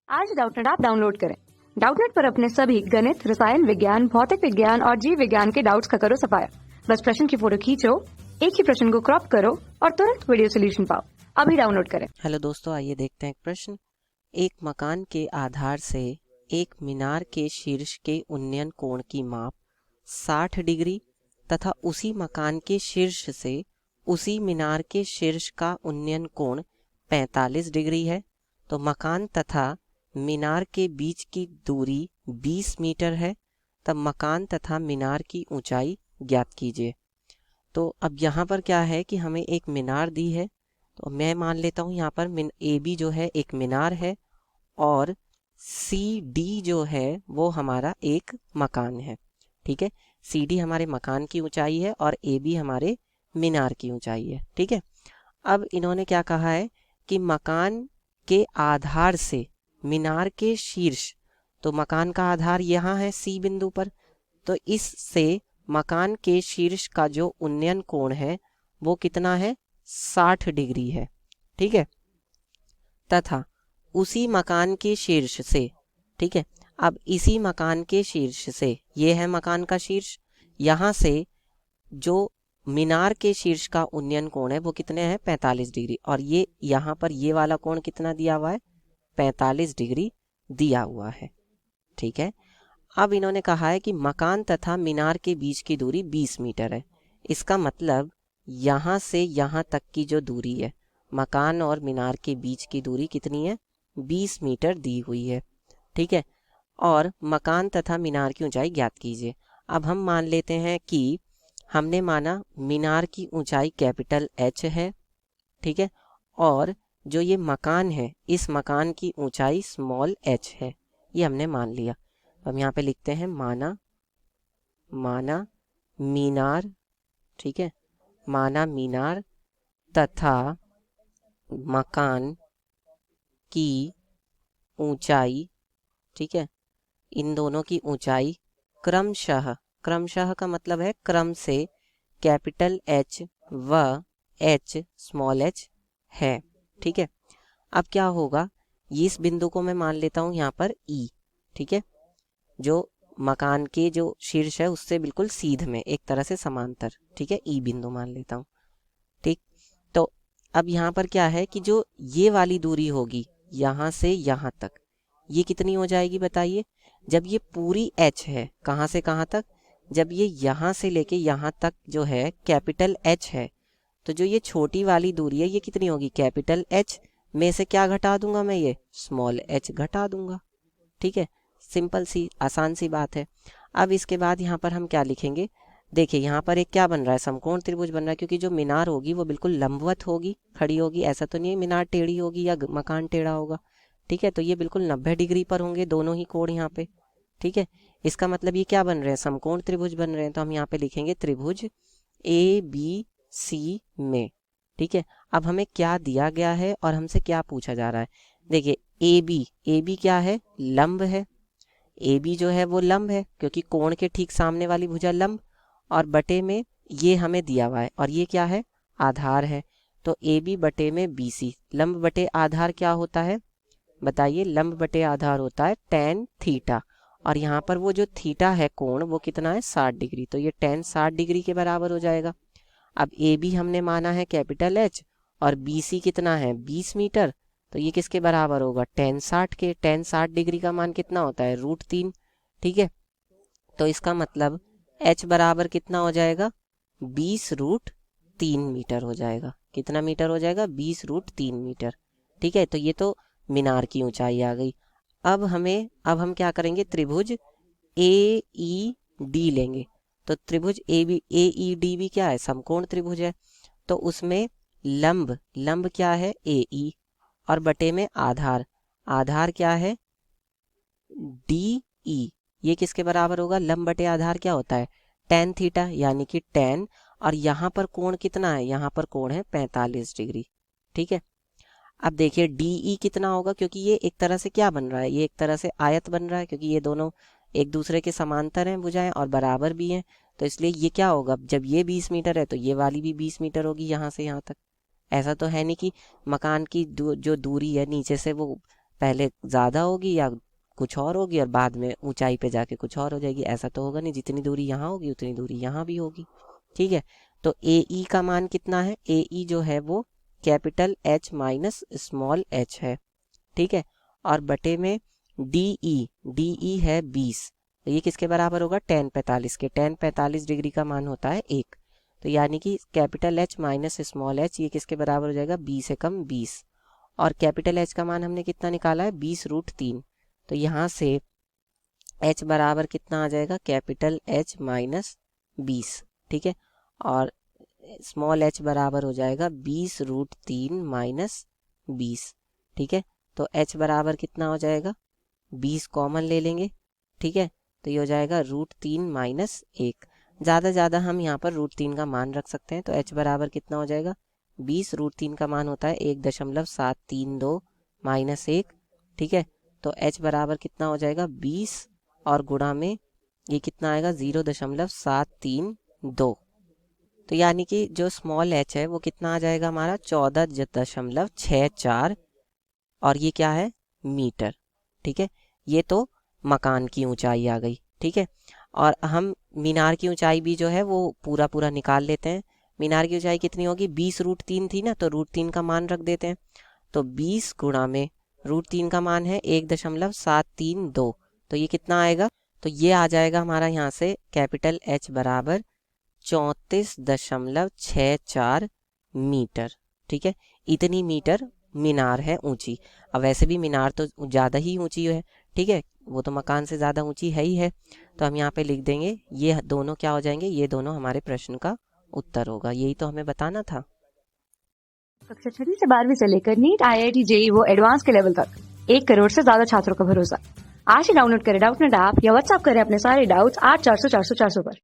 आज Doubtnut app download करें। Doubtnut पर अपने सभी गणित, रसायन विज्ञान, भौतिक विज्ञान और जीव विज्ञान के डाउट्स का करो सफाया। बस प्रश्न की फोटो खींचो, एक ही प्रश्न को क्रॉप करो और तुरंत वीडियो सोल्यूशन पाओ। अभी डाउनलोड करें। हेलो दोस्तों, आइए देखते हैं एक प्रश्न। एक मकान के आधार से एक मीनार के शीर्ष के उन्नयन कोण की माप 60 डिग्री तथा उसी मकान के शीर्ष से उसी मीनार के शीर्ष का उन्नयन कोण 45 डिग्री है। तो मकान तथा मीनार के बीच की दूरी 20 मीटर है। तब मकान तथा मीनार की ऊंचाई ज्ञात कीजिए। तो अब यहाँ पर क्या है कि हमें एक मीनार दी है, तो मैं मान लेता हूँ यहाँ पर ए बी जो है एक मीनार है और सी डी जो है वो हमारा एक मकान है। ठीक है, सी डी हमारे मकान की ऊंचाई है और ए बी हमारे मीनार की ऊंचाई है। ठीक है, अब इन्होंने क्या कहा है कि मकान के आधार से मीनार के शीर्ष, तो मकान का आधार यहाँ है सी बिंदु पर, तो इससे मकान के शीर्ष का जो उन्नयन कोण है वो कितना है, 60 डिग्री है। ठीक है, तथा उसी मकान के शीर्ष से, ठीक है, अब इसी मकान के शीर्ष से, ये है मकान का शीर्ष, यहाँ से जो मीनार के शीर्ष का उन्नयन कोण है वो कितने हैं, 45 डिग्री। और ये यहाँ पर ये वाला कोण कितना दिया हुआ है, 45 डिग्री दिया हुआ है। ठीक है, अब इन्होंने कहा है कि मकान तथा मीनार के बीच की दूरी 20 मीटर है। इसका मतलब यहाँ से यहाँ तक की जो दूरी है, मकान और मीनार के बीच की दूरी कितनी है, 20 मीटर दी हुई है। ठीक है, और मकान तथा मीनार की ऊंचाई ज्ञात कीजिए। अब हम मान लेते हैं कि हमने माना मीनार की ऊंचाई कैपिटल एच है। ठीक है, और जो ये मकान है इस मकान की ऊंचाई स्मॉल एच है, ये हमने मान लिया। हम यहाँ पे लिखते हैं माना मीनार, ठीक है, माना मीनार तथा मकान की ऊंचाई, ठीक है, इन दोनों की ऊंचाई क्रमशः, क्रमशः का मतलब है क्रम से, कैपिटल एच व एच स्मॉल एच है। ठीक है, अब क्या होगा, इस बिंदु को मैं मान लेता हूँ यहाँ पर ई। ठीक है, जो मकान के जो शीर्ष है उससे बिल्कुल सीध में, एक तरह से समांतर। ठीक है, ई बिंदु मान लेता हूँ। ठीक, तो अब यहाँ पर क्या है कि जो ये वाली दूरी होगी यहाँ से यहाँ तक, ये कितनी हो जाएगी बताइए। जब ये पूरी एच है, कहाँ से कहाँ तक, जब ये यहाँ से लेके यहाँ तक जो है कैपिटल एच है, तो जो ये छोटी वाली दूरी है ये कितनी होगी, कैपिटल एच में से क्या घटा दूंगा मैं, ये स्मॉल एच घटा दूंगा। ठीक है, सिंपल सी आसान सी बात है। अब इसके बाद यहाँ पर हम क्या लिखेंगे, देखिए यहाँ पर एक क्या बन रहा है, समकोण त्रिभुज बन रहा है, क्योंकि जो मीनार होगी वो बिल्कुल लंबवत होगी, खड़ी होगी। ऐसा तो नहीं है मीनार टेढ़ी होगी या मकान टेढ़ा होगा। ठीक है, तो ये बिल्कुल 90 डिग्री पर होंगे दोनों ही कोण यहाँ पे। ठीक है, इसका मतलब ये क्या बन रहे हैं, समकोण त्रिभुज बन रहे हैं। तो हम यहाँ पे लिखेंगे त्रिभुज ए बी सी में। ठीक है, अब हमें क्या दिया गया है और हमसे क्या पूछा जा रहा है। देखिए ए बी क्या है, लंब है। ए बी जो है वो लंब है क्योंकि कोण के ठीक सामने वाली भुजा लंब, और बटे में ये हमें दिया हुआ है, और ये क्या है, आधार है। तो ए बी बटे में बी सी, लंब बटे आधार क्या होता है बताइए, लंब बटे आधार होता है tan थीटा। और यहाँ पर वो जो थीटा है कोण वो कितना है, 60 डिग्री, तो ये tan 60 डिग्री के बराबर हो जाएगा। अब ए बी हमने माना है कैपिटल एच और बी सी कितना है, 20 मीटर, तो ये किसके बराबर होगा, tan 60 के। tan 60 डिग्री का मान कितना होता है, √3। ठीक है, तो इसका मतलब h बराबर कितना हो जाएगा, 20√3 मीटर हो जाएगा। कितना मीटर हो जाएगा, 20√3 मीटर। ठीक है, तो ये तो मीनार की ऊंचाई आ गई। अब हम क्या करेंगे, त्रिभुज ए ई डी लेंगे। तो त्रिभुज ए ई डी भी क्या है, समकोण त्रिभुज है। तो उसमें लंब क्या है, ए ई, और बटे में आधार क्या है, डी ई। ये किसके बराबर होगा, लंब बटे आधार क्या होता है, tan थीटा, यानी कि tan, और यहाँ पर कोण कितना है, यहाँ पर कोण है 45 डिग्री। ठीक है, अब देखिए डी कितना होगा, क्योंकि ये एक तरह से क्या बन रहा है, ये एक तरह से आयत बन रहा है, क्योंकि ये दोनों एक दूसरे के समांतर हैं भुजाएं और बराबर भी हैं। तो इसलिए ये क्या होगा, जब ये 20 मीटर है तो ये वाली भी 20 मीटर होगी यहाँ से यहाँ तक। ऐसा तो है नहीं कि मकान की जो दूरी है नीचे से वो पहले ज़्यादा होगी या कुछ और होगी और बाद में ऊंचाई पे जाके कुछ और हो जाएगी, ऐसा तो होगा नहीं। जितनी दूरी यहाँ होगी उतनी दूरी यहाँ भी होगी, ठीक है। तो ए ई का मान कितना है, ए ई जो है वो capital H minus small H है, ठीक है। और बटे में डी ई है 20, तो ये किसके बराबर होगा, tan 45 के। tan 45 डिग्री का मान होता है 1, तो यानी कि capital H minus small H ये किसके बराबर हो जाएगा, बी से कम 20। और कैपिटल एच का मान हमने कितना निकाला है, 20√3, तो यहाँ से एच बराबर कितना आ जाएगा, कैपिटल एच माइनस 20, ठीक है। और स्मॉल एच बराबर हो जाएगा 20√3 माइनस 20, ठीक है। तो एच बराबर कितना हो जाएगा, 20 कॉमन ले लेंगे, ठीक है। तो ये हो जाएगा √3 माइनस 1। ज़्यादा हम यहाँ पर √3 का मान रख सकते हैं, तो एच बराबर कितना हो जाएगा, 20 √3 का मान होता है 1.732 माइनस 1, ठीक है। तो एच बराबर कितना हो जाएगा, 20 और गुणा में ये कितना आएगा, 0.732। तो यानी कि जो स्मॉल एच है वो कितना आ जाएगा हमारा, 14.64, और ये क्या है, मीटर, ठीक है। ये तो मकान की ऊंचाई आ गई, ठीक है। और हम मीनार की ऊंचाई भी जो है वो पूरा निकाल लेते हैं। मीनार की ऊंचाई कितनी होगी, 20√3 थी ना, तो √3 का मान रख देते हैं। तो 20 गुणा में √3 का मान है 1.732, तो ये कितना आएगा, तो ये आ जाएगा हमारा यहाँ से कैपिटल एच बराबर 34.64 मीटर, ठीक है। इतनी मीटर मीनार है ऊंची। अब वैसे भी मीनार तो ज़्यादा ही ऊंची है, ठीक है, वो तो मकान से ज़्यादा ऊंची है ही है। तो हम यहाँ पे लिख देंगे, ये दोनों क्या हो जाएंगे, ये दोनों हमारे प्रश्न का उत्तर होगा। यही तो हमें बताना था। कक्षा 6 से 12वीं से लेकर नीट, IIT, JEE वो एडवांस के लेवल तक 1 करोड़ से ज्यादा छात्रों का भरोसा। आज ही डाउनलोड करें डाउटनेट ऐप या व्हाट्सएप करें अपने सारे डाउट्स 8400 400 400 पर।